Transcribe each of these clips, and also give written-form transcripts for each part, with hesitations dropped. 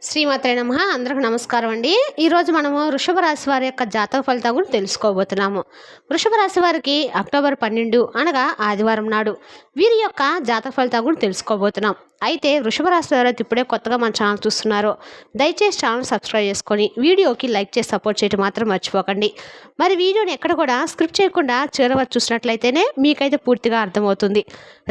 శ్రీమాత్రే నమః. అందరికి నమస్కారం అండి. ఈరోజు మనము వృషభ రాశి వారి యొక్క జాతక ఫలితాల గురించి తెలుసుకోబోతున్నాము. వృషభ రాశి వారికి అక్టోబర్ 12 అనగా ఆదివారం నాడు వీరి యొక్క జాతక ఫలితాల గురించి తెలుసుకోబోతున్నాం. అయితే వృషభ రాశి వారు ఇప్పుడే కొత్తగా మన ఛానల్ చూస్తున్నారో దయచేసి ఛానల్ సబ్స్క్రైబ్ చేసుకొని వీడియోకి లైక్ చేసి సపోర్ట్ చేయడం మాత్రం మర్చిపోకండి. మరి వీడియోని ఎక్కడ కూడా స్క్రిప్ట్ చేయకుండా చివరి వరకు చూసినట్లయితేనే మీకైతే పూర్తిగా అర్థమవుతుంది.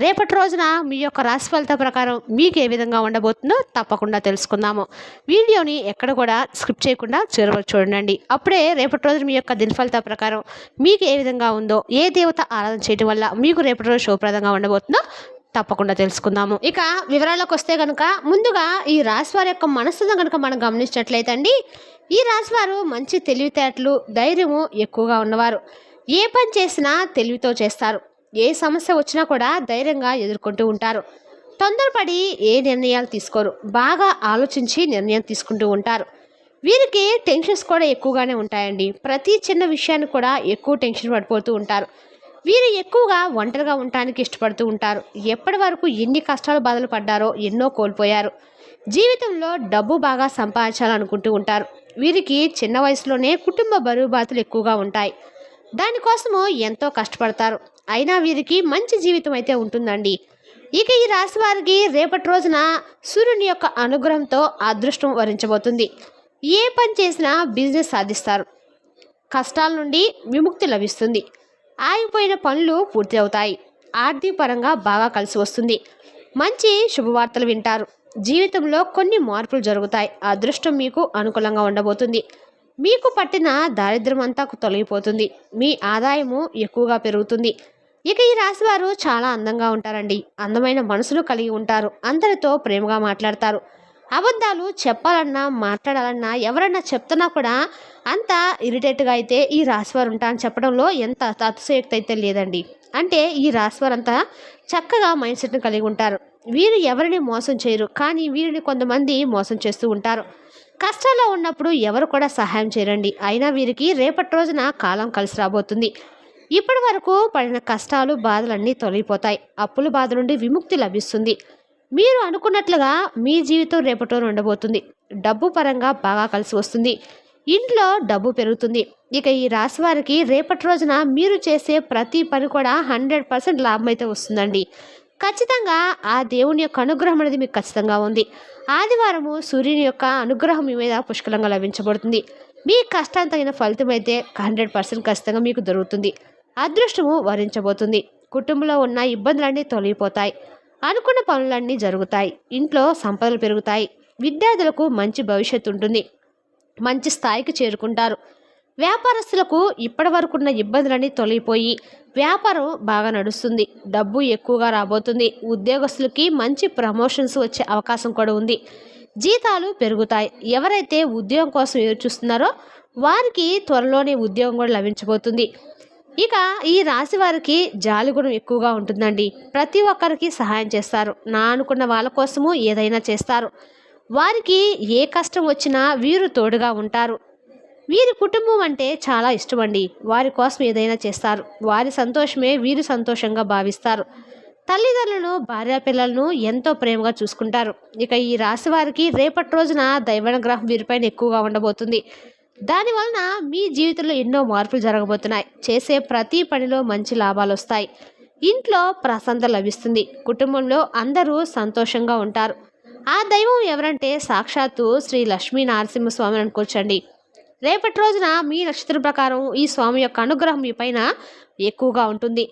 రేపటి రోజున మీ యొక్క రాశి ఫలితాల ప్రకారం మీకు ఏ విధంగా ఉండబోతుందో తప్పకుండా తెలుసుకుందాము. వీడియోని ఎక్కడ కూడా స్క్రిప్ట్ చేయకుండా చివరి వరకు చూడండి. అప్పుడే రేపటి రోజు మీ యొక్క దినఫలితాల ప్రకారం మీకు ఏ విధంగా ఉందో, ఏ దేవత ఆరాధన చేయడం వల్ల మీకు రేపటి రోజు శుభప్రదంగా ఉండబోతుందో తప్పకుండా తెలుసుకుందాము. ఇక వివరాలకు వస్తే కనుక ముందుగా ఈ రాశివారి యొక్క మనస్సును కనుక మనం గమనించినట్లయితే అండి, ఈ రాశివారు మంచి తెలివితేటలు, ధైర్యము ఎక్కువగా ఉన్నవారు. ఏ పని చేసినా తెలివితో చేస్తారు. ఏ సమస్య వచ్చినా కూడా ధైర్యంగా ఎదుర్కొంటూ ఉంటారు. తొందరపడి ఏ నిర్ణయాలు తీసుకోరు. బాగా ఆలోచించి నిర్ణయం తీసుకుంటూ ఉంటారు. వీరికి టెన్షన్స్ కూడా ఎక్కువగానే ఉంటాయండి. ప్రతి చిన్న విషయాన్ని కూడా ఎక్కువ టెన్షన్ పడిపోతూ ఉంటారు. వీరు ఎక్కువగా ఒంటరిగా ఉండటానికి ఇష్టపడుతూ ఉంటారు. ఎప్పటి వరకు ఎన్ని కష్టాలు బాధలు పడ్డారో ఎన్నో కోల్పోయారు. జీవితంలో డబ్బు బాగా సంపాదించాలనుకుంటూ ఉంటారు. వీరికి చిన్న వయసులోనే కుటుంబ బరువు బాధలు ఎక్కువగా ఉంటాయి. దానికోసము ఎంతో కష్టపడతారు. అయినా వీరికి మంచి జీవితం అయితే ఉంటుందండి. ఇక ఈ రాశి వారికి రేపటి రోజున సూర్యుని యొక్క అనుగ్రహంతో అదృష్టం వరించబోతుంది. ఏ పని చేసినా బిజినెస్ సాధిస్తారు. కష్టాల నుండి విముక్తి లభిస్తుంది. ఆగిపోయిన పనులు పూర్తి అవుతాయి. ఆర్థిక పరంగా బాగా కలిసి వస్తుంది. మంచి శుభవార్తలు వింటారు. జీవితంలో కొన్ని మార్పులు జరుగుతాయి. అదృష్టం మీకు అనుకూలంగా ఉండబోతుంది. మీకు పట్టిన దారిద్ర్యం అంతా తొలగిపోతుంది. మీ ఆదాయము ఎక్కువగా పెరుగుతుంది. ఇక ఈ రాశివారు చాలా అందంగా ఉంటారండి. అందమైన మనసును కలిగి ఉంటారు. అందరితో ప్రేమగా మాట్లాడతారు. అబద్ధాలు చెప్పాలన్నా మాట్లాడాలన్నా ఎవరన్నా చెప్తున్నా కూడా అంత ఇరిటేట్గా అయితే ఈ రాశివారు ఉంటా అని చెప్పడంలో ఎంత అతిశయోక్తి అయితే లేదండి. అంటే ఈ రాశివారు అంతా చక్కగా మైండ్ సెట్ని కలిగి ఉంటారు. వీరు ఎవరిని మోసం చేయరు, కానీ వీరిని కొంతమంది మోసం చేస్తూ ఉంటారు. కష్టాల్లో ఉన్నప్పుడు ఎవరు కూడా సహాయం చేయరండి. అయినా వీరికి రేపటి రోజున కాలం కలిసి రాబోతుంది. ఇప్పటి వరకు పడిన కష్టాలు బాధలన్నీ తొలగిపోతాయి. అప్పుల బాధ నుండి విముక్తి లభిస్తుంది. మీరు అనుకున్నట్లుగా మీ జీవితం రేపటి ఉండబోతుంది. డబ్బు పరంగా బాగా కలిసి వస్తుంది. ఇంట్లో డబ్బు పెరుగుతుంది. ఇక ఈ రాశి వారికి రేపటి రోజున మీరు చేసే ప్రతి పని కూడా 100% లాభం అయితే వస్తుందండి. ఖచ్చితంగా ఆ దేవుని యొక్క అనుగ్రహం అనేది మీకు ఖచ్చితంగా ఉంది. ఆదివారము సూర్యుని యొక్క అనుగ్రహం మీ మీద పుష్కలంగా లభించబడుతుంది. మీ కష్టానికి తగిన ఫలితం అయితే 100% ఖచ్చితంగా మీకు దొరుకుతుంది. అదృష్టము వరించబోతుంది. కుటుంబంలో ఉన్న ఇబ్బందులన్నీ తొలగిపోతాయి. అనుకున్న పనులన్నీ జరుగుతాయి. ఇంట్లో సంపదలు పెరుగుతాయి. విద్యార్థులకు మంచి భవిష్యత్తు ఉంటుంది. మంచి స్థాయికి చేరుకుంటారు. వ్యాపారస్తులకు ఇప్పటి వరకు ఉన్న ఇబ్బందులన్నీ తొలగిపోయి వ్యాపారం బాగా నడుస్తుంది. డబ్బు ఎక్కువగా రాబోతుంది. ఉద్యోగస్తులకి మంచి ప్రమోషన్స్ వచ్చే అవకాశం కూడా ఉంది. జీతాలు పెరుగుతాయి. ఎవరైతే ఉద్యోగం కోసం ఎదురు చూస్తున్నారో వారికి త్వరలోనే ఉద్యోగం కూడా లభించబోతుంది. ఇక ఈ రాశి వారికి జాలిగుణం ఎక్కువగా ఉంటుందండి. ప్రతి ఒక్కరికి సహాయం చేస్తారు. నా అనుకున్న వాళ్ళ కోసము ఏదైనా చేస్తారు. వారికి ఏ కష్టం వచ్చినా వీరు తోడుగా ఉంటారు. వీరి కుటుంబం అంటే చాలా ఇష్టమండి. వారి కోసం ఏదైనా చేస్తారు. వారి సంతోషమే వీరు సంతోషంగా భావిస్తారు. తల్లిదండ్రులను, భార్యాపిల్లలను ఎంతో ప్రేమగా చూసుకుంటారు. ఇక ఈ రాశి వారికి రేపటి రోజున దైవానుగ్రహం వీరిపైన ఎక్కువగా ఉండబోతుంది. దానివలన మీ జీవితంలో ఎన్నో మార్పులు జరగబోతున్నాయి. చేసే ప్రతి పనిలో మంచి లాభాలు వస్తాయి. ఇంట్లో ప్రశాంతత లభిస్తుంది. కుటుంబంలో అందరూ సంతోషంగా ఉంటారు. ఆ దైవం ఎవరంటే సాక్షాత్తు శ్రీ లక్ష్మీ నరసింహస్వామి అనుకోవచ్చండి. రేపటి రోజున మీ నక్షత్రం ప్రకారం ఈ స్వామి యొక్క అనుగ్రహం మీ పైన ఎక్కువగా ఉంటుంది.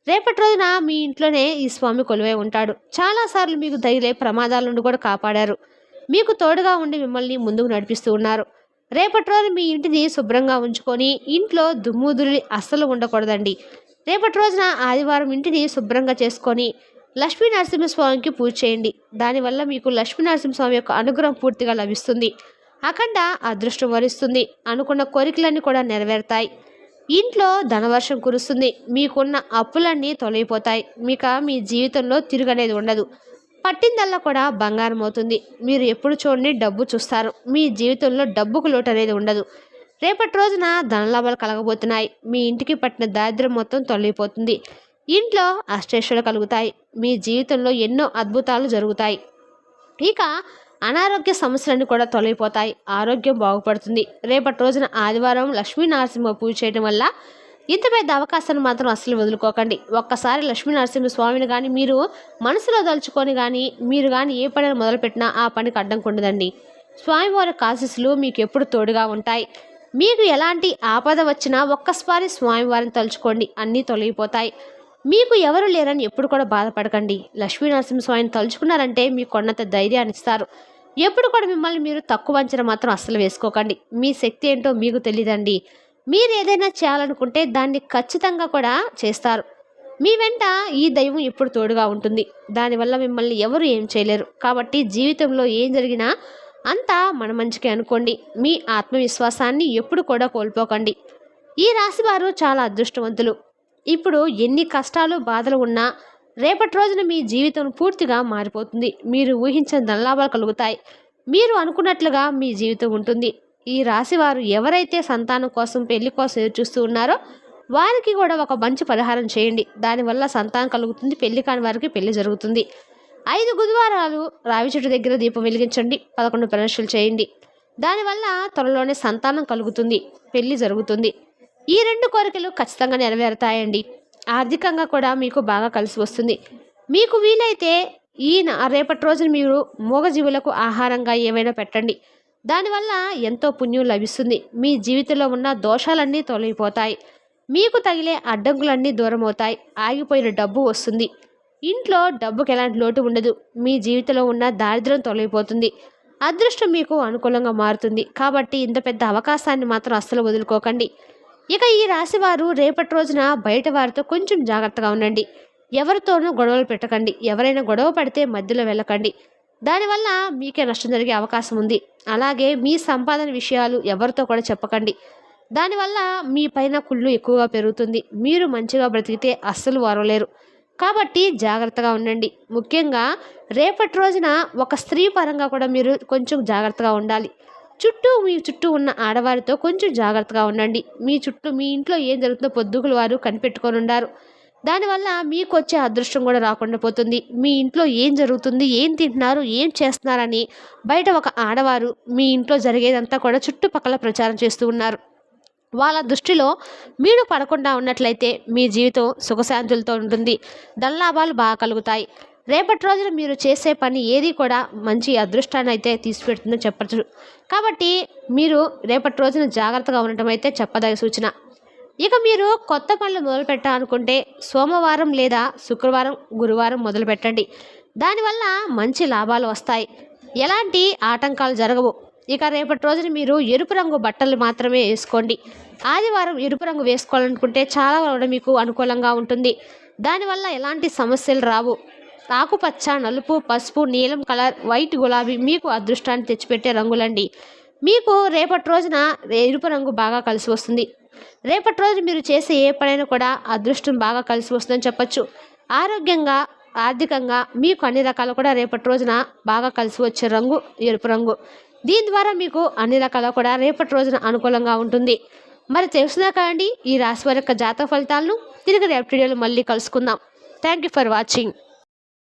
రేపటి రోజున మీ ఇంట్లోనే ఈ స్వామి కొలువై ఉంటాడు. చాలాసార్లు మీకు తగిలే ప్రమాదాల నుండి కూడా కాపాడారు. మీకు తోడుగా ఉండి మిమ్మల్ని ముందుకు నడిపిస్తూ ఉన్నారు. రేపటి రోజు మీ ఇంటిని శుభ్రంగా ఉంచుకొని ఇంట్లో దుమ్ముదురి అస్సలు ఉండకూడదండి. రేపటి రోజున ఆదివారం ఇంటిని శుభ్రంగా చేసుకొని లక్ష్మీ నరసింహస్వామికి పూజ చేయండి. దానివల్ల మీకు లక్ష్మీ నరసింహస్వామి యొక్క అనుగ్రహం పూర్తిగా లభిస్తుంది. అఖండ అదృష్టం వరిస్తుంది. అనుకున్న కోరికలన్నీ కూడా నెరవేరుతాయి. ఇంట్లో ధనవర్షం కురుస్తుంది. మీకున్న అప్పులన్నీ తొలగిపోతాయి. మీ జీవితంలో తిరుగనేది ఉండదు. పట్టిందల్లా కూడా బంగారం అవుతుంది. మీరు ఎప్పుడు చూడండి డబ్బు చూస్తారు. మీ జీవితంలో డబ్బుకు లోటు అనేది ఉండదు. రేపటి రోజున ధనలాభాలు కలగబోతున్నాయి. మీ ఇంటికి పట్టిన దారిద్ర్యం మొత్తం తొలగిపోతుంది. ఇంట్లో అష్టైశ్వర్యాలు కలుగుతాయి. మీ జీవితంలో ఎన్నో అద్భుతాలు జరుగుతాయి. ఇక అనారోగ్య సమస్యలన్నీ కూడా తొలగిపోతాయి. ఆరోగ్యం బాగుపడుతుంది. రేపటి రోజున ఆదివారం లక్ష్మీ నరసింహ పూజ చేయడం వల్ల ఇంత పెద్ద అవకాశాన్ని మాత్రం అస్సలు వదులుకోకండి. ఒక్కసారి లక్ష్మీ నరసింహ స్వామిని కానీ మీరు మనసులో దలుచుకొని కానీ మీరు కానీ ఏ పనిని మొదలుపెట్టినా ఆ పనికి అడ్డంకి ఉండదండి. స్వామివారి ఆశీస్సులు మీకు ఎప్పుడు తోడుగా ఉంటాయి. మీకు ఎలాంటి ఆపద వచ్చినా ఒక్కసారి స్వామివారిని తలుచుకోండి, అన్నీ తొలగిపోతాయి. మీకు ఎవరు లేరని ఎప్పుడు కూడా బాధపడకండి. లక్ష్మీ నరసింహస్వామిని తలుచుకున్నారంటే మీకు కొన్నంత ధైర్యాన్ని ఇస్తారు. ఎప్పుడు కూడా మిమ్మల్ని మీరు తక్కువ అంచనా మాత్రం అస్సలు వేసుకోకండి. మీ శక్తి ఏంటో మీకు తెలియదండి. మీరు ఏదైనా చేయాలనుకుంటే దాన్ని ఖచ్చితంగా కూడా చేస్తారు. మీ వెంట ఈ దైవం ఎప్పుడు తోడుగా ఉంటుంది. దానివల్ల మిమ్మల్ని ఎవరు ఏం చేయలేరు. కాబట్టి జీవితంలో ఏం జరిగినా అంతా మన మంచికే అనుకోండి. మీ ఆత్మవిశ్వాసాన్ని ఎప్పుడు కూడా కోల్పోకండి. ఈ రాశి వారు చాలా అదృష్టవంతులు. ఇప్పుడు ఎన్ని కష్టాలు బాధలు ఉన్నా రేపటి రోజున మీ జీవితం పూర్తిగా మారిపోతుంది. మీరు ఊహించిన ధనలాభాలు కలుగుతాయి. మీరు అనుకున్నట్లుగా మీ జీవితం ఉంటుంది. ఈ రాశి వారు ఎవరైతే సంతానం కోసం పెళ్లి కోసం ఎదురు చూస్తూ ఉన్నారో వారికి కూడా ఒక మంచి పరిహారం చేయండి. దానివల్ల సంతానం కలుగుతుంది. పెళ్లి కాని వారికి పెళ్లి జరుగుతుంది. 5 గురువారాలు రావి చెట్టు దగ్గర దీపం వెలిగించండి. 11 ప్రదక్షిణలు చేయండి. దానివల్ల త్వరలోనే సంతానం కలుగుతుంది, పెళ్లి జరుగుతుంది. ఈ 2 కోరికలు ఖచ్చితంగా నెరవేరుతాయండి. ఆర్థికంగా కూడా మీకు బాగా కలిసి వస్తుంది. మీకు వీలైతే రేపటి రోజున మీరు మూగజీవులకు ఆహారంగా ఏమైనా పెట్టండి. దానివల్ల ఎంతో పుణ్యం లభిస్తుంది. మీ జీవితంలో ఉన్న దోషాలన్నీ తొలగిపోతాయి. మీకు తగిలే అడ్డంకులన్నీ దూరం అవుతాయి. ఆగిపోయిన డబ్బు వస్తుంది. ఇంట్లో డబ్బుకి ఎలాంటి లోటు ఉండదు. మీ జీవితంలో ఉన్న దారిద్ర్యం తొలగిపోతుంది. అదృష్టం మీకు అనుకూలంగా మారుతుంది. కాబట్టి ఇంత పెద్ద అవకాశాన్ని మాత్రం అస్సలు వదులుకోకండి. ఇక ఈ రాశి వారు రేపటి రోజున బయట వారితో కొంచెం జాగ్రత్తగా ఉండండి. ఎవరితోనూ గొడవలు పెట్టకండి. ఎవరైనా గొడవ పడితే మధ్యలో వెళ్ళకండి. దానివల్ల మీకే నష్టం జరిగే అవకాశం ఉంది. అలాగే మీ సంపాదన విషయాలు ఎవరితో కూడా చెప్పకండి. దానివల్ల మీ పైన కుళ్ళు ఎక్కువగా పెరుగుతుంది. మీరు మంచిగా బ్రతికితే అస్సలు వారలేరు. కాబట్టి జాగ్రత్తగా ఉండండి. ముఖ్యంగా రేపటి రోజున ఒక స్త్రీ పరంగా కూడా మీరు కొంచెం జాగ్రత్తగా ఉండాలి. మీ చుట్టూ ఉన్న ఆడవారితో కొంచెం జాగ్రత్తగా ఉండండి. మీ ఇంట్లో ఏం జరుగుతుందో పొద్దుగులు వారు కనిపెట్టుకొని ఉండారు. దానివల్ల మీకు వచ్చే అదృష్టం కూడా రాకుండా పోతుంది. మీ ఇంట్లో ఏం జరుగుతుంది, ఏం తింటున్నారు, ఏం చేస్తున్నారని బయట ఒక ఆడవారు మీ ఇంట్లో జరిగేదంతా కూడా చుట్టుపక్కల ప్రచారం చేస్తూ ఉన్నారు. వాళ్ళ దృష్టిలో మీరు పడకుండా ఉన్నట్లయితే మీ జీవితం సుఖశాంతులతో ఉంటుంది. ధనలాభాలు బాగా కలుగుతాయి. రేపటి రోజున మీరు చేసే పని ఏది కూడా మంచి అదృష్టాన్ని అయితే తీసిపెడుతుందని చెప్పచ్చు. కాబట్టి మీరు రేపటి రోజున జాగ్రత్తగా ఉండటం అయితే చెప్పదగ్గ సూచన. ఇక మీరు కొత్త పనులు మొదలు పెట్టాలనుకుంటే సోమవారం లేదా శుక్రవారం, గురువారం మొదలు పెట్టండి. దానివల్ల మంచి లాభాలు వస్తాయి. ఎలాంటి ఆటంకాలు జరగవు. ఇక రేపటి రోజున మీరు ఎరుపు రంగు బట్టలు మాత్రమే వేసుకోండి. ఆదివారం ఎరుపు రంగు వేసుకోవాలనుకుంటే చాలా కూడా మీకు అనుకూలంగా ఉంటుంది. దానివల్ల ఎలాంటి సమస్యలు రావు. ఆకుపచ్చ, నలుపు, పసుపు, నీలం కలర్, వైట్, గులాబీ మీకు అదృష్టాన్ని తెచ్చిపెట్టే రంగులండి. మీకు రేపటి రోజున ఎరుపు రంగు బాగా కలిసి వస్తుంది. రేపటి రోజు మీరు చేసే ఏ పనైనా కూడా అదృష్టం బాగా కలిసి వస్తుందని చెప్పచ్చు. ఆరోగ్యంగా, ఆర్థికంగా మీకు అన్ని రకాలు కూడా రేపటి రోజున బాగా కలిసి వచ్చే రంగు ఎరుపు రంగు. దీని ద్వారా మీకు అన్ని రకాల కూడా రేపటి రోజున అనుకూలంగా ఉంటుంది. మరి తెలుసుదా కాండి ఈ రాశి వారి యొక్క జాతక ఫలితాలను. తిరిగి రేపటి వీడియోలో మళ్ళీ కలుసుకుందాం. Thank you for watching.